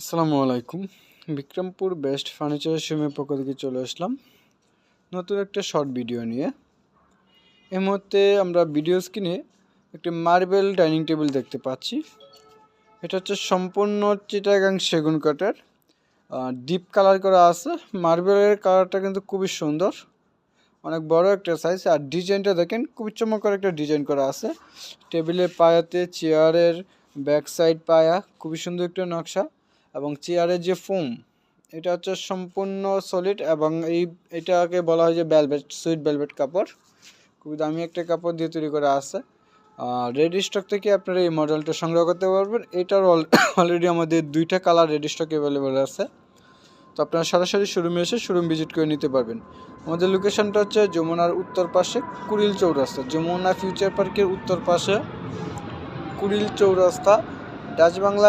আসসালামু আলাইকুম। Bikrampur best furniture শোরুমের পক্ষ থেকে চলে আসলাম নতুন একটা শর্ট ভিডিও নিয়ে। এই মুহূর্তে আমরা ভিডিও স্ক্রিনে একটি মার্বেল ডাইনিং টেবিল দেখতে পাচ্ছি। এটা হচ্ছে সম্পূর্ণ চিটাগাং সেগুন কাঠের, ডিপ কালার করা আছে। মার্বেলের কালারটা কিন্তু খুবই সুন্দর, অনেক বড় একটা সাইজ। আর ডিজাইনটা দেখেন, খুবই চমৎকার একটা ডিজাইন করা আছে। টেবিলের পায়াতে, চেয়ারের ব্যাক সাইড পায়া খুবই সুন্দর একটা নকশা, এবং চেয়ারের যে ফোম এটা হচ্ছে সম্পূর্ণ সলিড, এবং এটাকে বলা হয় যে ভেলভেট, সুইট ভেলভেট কাপড়। খুবই দামি একটা কাপড় দিয়ে তৈরি করা আছে। রেডি স্টক থেকে আপনারা এই মডেলটা সংগ্রহ করতে পারবেন। এটার অলরেডি আমাদের দুইটা কালার রেডি স্টক অ্যাভেলেবেল আছে। তো আপনারা সরাসরি শোরুমে এসে শোরুম ভিজিট করে নিতে পারবেন। আমাদের লোকেশনটা হচ্ছে যমুনার উত্তর পাশে কুড়িল চৌরাস্তা, যমুনা ফিউচার পার্কের উত্তর পাশে কুড়িল চৌরাস্তা, ডাচ বাংলা